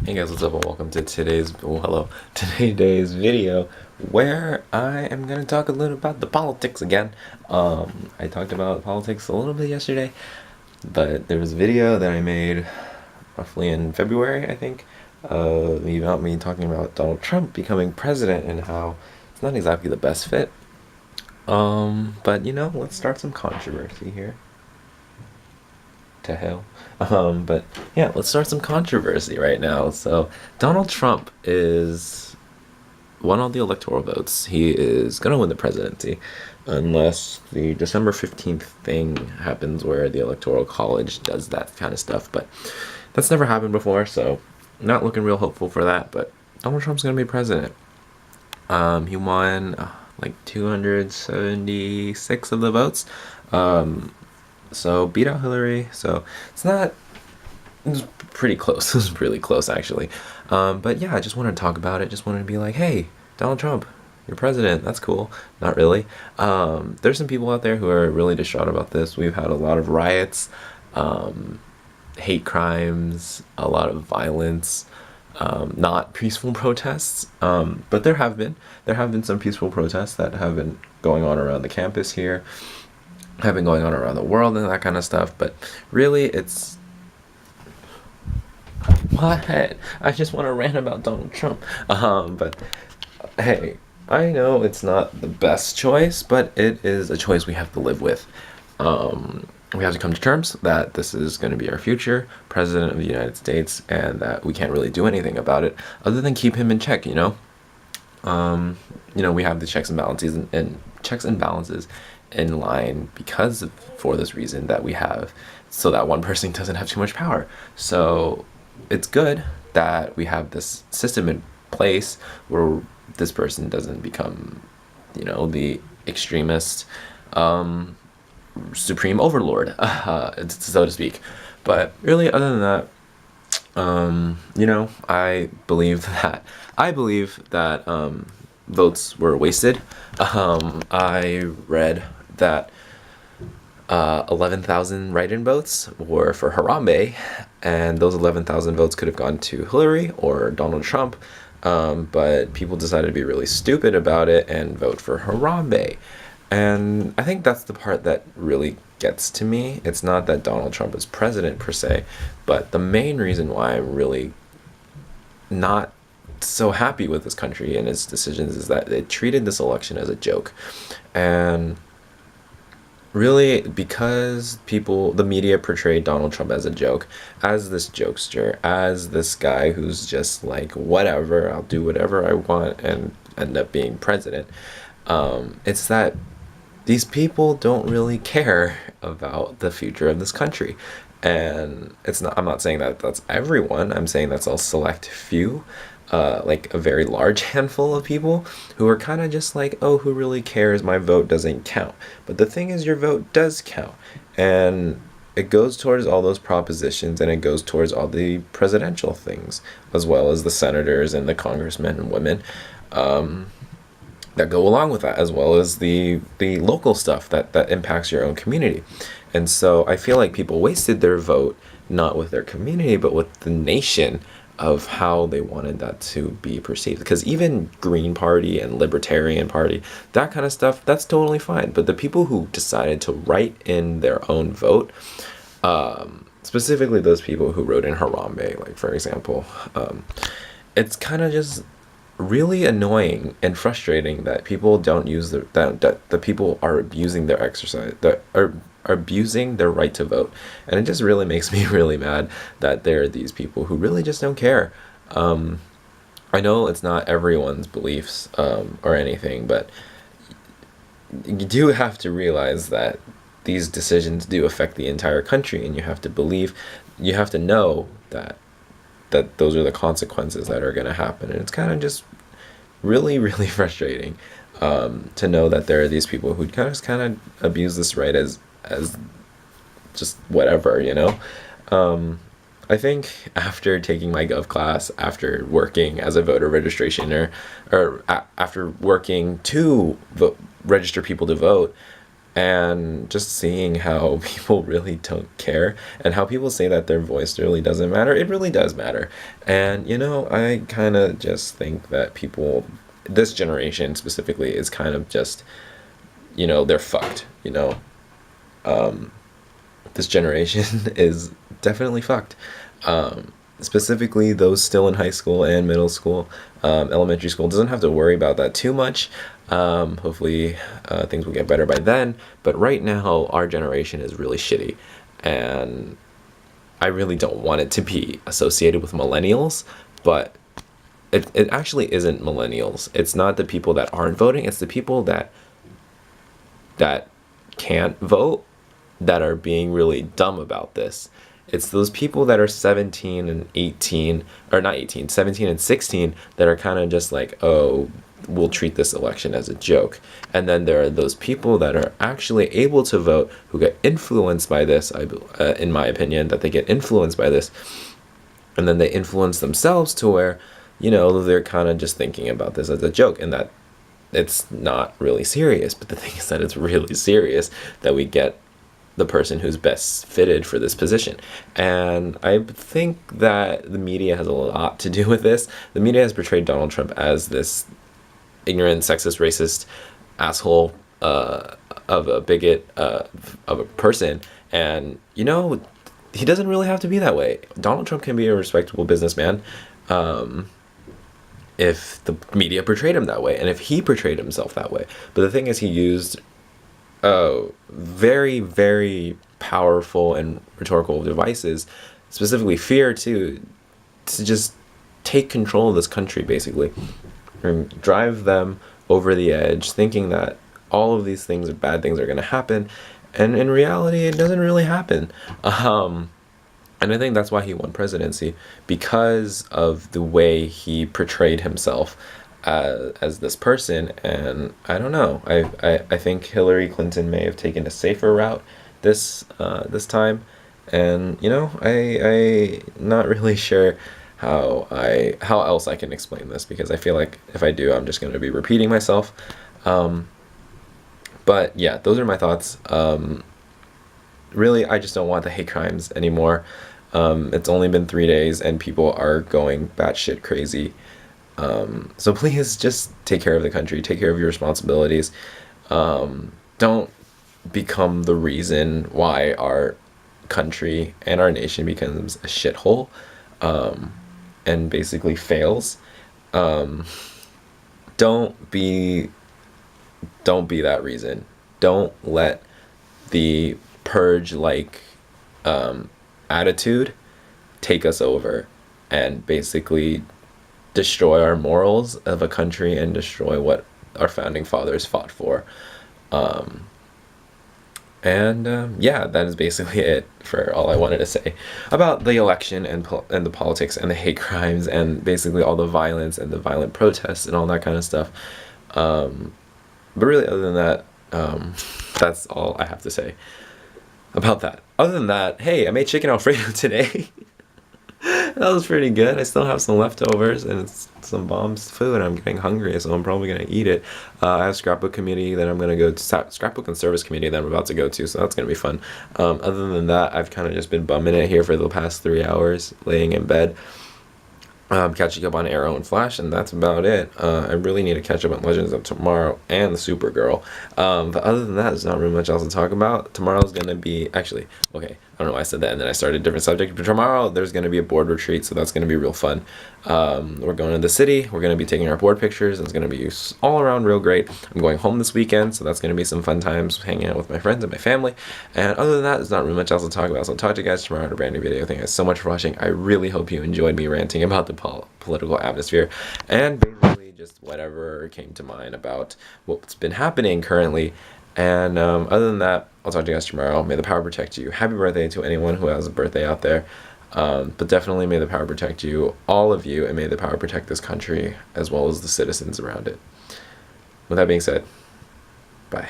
Hey guys, what's up and welcome to today's video where I am going to talk a little about the politics again. I talked about politics a little bit yesterday, but there was a video that I made roughly in February, I think, about me talking about Donald Trump becoming president and how it's not exactly the best fit. But let's start some controversy here. To hell. But yeah, let's start some controversy right now. So Donald Trump is won all the electoral votes. He is gonna win the presidency unless the December 15th thing happens where the electoral college does that kind of stuff. But that's never happened before, so not looking real hopeful for that. But Donald Trump's gonna be president. He won like 276 of the votes. So beat out Hillary. So it was pretty close. It was really close actually. But yeah, I just wanted to talk about it. Just wanted to be like, hey, Donald Trump, you're president. That's cool. Not really. There's some people out there who are really distraught about this. We've had a lot of riots, hate crimes, a lot of violence. Not peaceful protests, but there have been some peaceful protests that have been going on around the campus here, have been going on around the world and that kind of stuff. But really, it's what I just want to rant about Donald Trump. But hey, I know it's not the best choice, but it is a choice we have to live with. We have to come to terms that this is going to be our future president of the United States, and that we can't really do anything about it other than keep him in check. We have the checks and balances and checks and balances in line for this reason that we have, so that one person doesn't have too much power. So it's good that we have this system in place where this person doesn't become, the extremist, supreme overlord, so to speak. But really, other than that, I believe that votes were wasted. I read that 11,000 write-in votes were for Harambe, and those 11,000 votes could have gone to Hillary or Donald Trump, but people decided to be really stupid about it and vote for Harambe. And I think that's the part that really gets to me. It's not that Donald Trump is president per se, but the main reason why I'm really not so happy with this country and its decisions is that they treated this election as a joke. And really, because the media portrayed Donald Trump as a joke, as this jokester, as this guy who's just like, whatever, I'll do whatever I want and end up being president. It's that these people don't really care about the future of this country. And I'm not saying that that's everyone. I'm saying that's a select few, like a very large handful of people who are kind of just like, oh, who really cares? My vote doesn't count. But the thing is, your vote does count. And it goes towards all those propositions, and it goes towards all the presidential things, as well as the senators and the congressmen and women that go along with that, as well as the local stuff that impacts your own community. And so I feel like people wasted their vote, not with their community, but with the nation, of how they wanted that to be perceived. Because even Green Party and Libertarian Party, that kind of stuff, that's totally fine. But the people who decided to write in their own vote, specifically those people who wrote in Harambe, like for example, it's kind of just really annoying and frustrating that people don't use that the people are abusing their exercise, that are abusing their right to vote. And it just really makes me really mad that there are these people who really just don't care. I know it's not everyone's beliefs or anything, but you do have to realize that these decisions do affect the entire country, and you have to know that those are the consequences that are going to happen. And it's kind of just really, really frustrating to know that there are these people who kind of abuse this right as just whatever. I think after taking my gov class, after working as a voter registration after working to register people to vote, And just seeing how people really don't care and how people say that their voice really doesn't matter, it really does matter. And I kind of just think that people, this generation specifically, is kind of just, they're fucked. This generation is definitely fucked. Specifically, those still in high school and middle school, elementary school doesn't have to worry about that too much. Hopefully, things will get better by then. But right now, our generation is really shitty, and I really don't want it to be associated with millennials. But it actually isn't millennials. It's not the people that aren't voting. It's the people that can't vote that are being really dumb about this. It's those people that are 17 and 18, or not 18, 17 and 16 that are kind of just like, oh, we'll treat this election as a joke. And then there are those people that are actually able to vote who get influenced by this, in my opinion, that they get influenced by this. And then they influence themselves to where, they're kind of just thinking about this as a joke and that it's not really serious. But the thing is that it's really serious that we get the person who's best fitted for this position. And I think that the media has a lot to do with this. The media has portrayed Donald Trump as this ignorant, sexist, racist asshole of a bigot of a person. And, he doesn't really have to be that way. Donald Trump can be a respectable businessman if the media portrayed him that way and if he portrayed himself that way. But the thing is, he used very, very powerful and rhetorical devices, specifically fear, to just take control of this country, basically, and drive them over the edge, thinking that all of these things, bad things, are going to happen, and in reality, it doesn't really happen. And I think that's why he won presidency, because of the way he portrayed himself as this person. And I don't know. I think Hillary Clinton may have taken a safer route this time, and I not really sure how else I can explain this, because I feel like if I do, I'm just going to be repeating myself. But yeah, those are my thoughts. Really, I just don't want the hate crimes anymore. It's only been 3 days and people are going batshit crazy. So please just take care of the country, take care of your responsibilities. Don't become the reason why our country and our nation becomes a shithole, and basically fails. Don't be that reason. Don't let the purge attitude take us over and basically destroy our morals of a country and destroy what our founding fathers fought for. Yeah, that is basically it for all I wanted to say about the election and the politics and the hate crimes and basically all the violence and the violent protests and all that kind of stuff. But really, other than that, that's all I have to say about that. Other than that, hey, I made chicken Alfredo today. That was pretty good. I still have some leftovers and it's some bomb's food. I'm getting hungry, so I'm probably going to eat it. I have scrapbook committee that I'm going to go to, scrapbook and service committee that I'm about to go to, so that's going to be fun. Other than that, I've kind of just been bumming it here for the past 3 hours, laying in bed, catching up on Arrow and Flash, and that's about it. I really need to catch up on Legends of Tomorrow and the Supergirl. But other than that, there's not really much else to talk about. Tomorrow's going to be, actually, okay, I don't know why I said that and then I started a different subject, but tomorrow there's going to be a board retreat, so that's going to be real fun. We're going to the city, we're going to be taking our board pictures, and it's going to be all around real great. I'm going home this weekend, so that's going to be some fun times hanging out with my friends and my family. And other than that, there's not really much else to talk about, so I'll talk to you guys tomorrow in a brand new video. Thank you guys so much for watching. I really hope you enjoyed me ranting about the political atmosphere and basically just whatever came to mind about what's been happening currently. And other than that, I'll talk to you guys tomorrow. May the power protect you. Happy birthday to anyone who has a birthday out there. But definitely may the power protect you, all of you, and may the power protect this country as well as the citizens around it. With that being said, bye.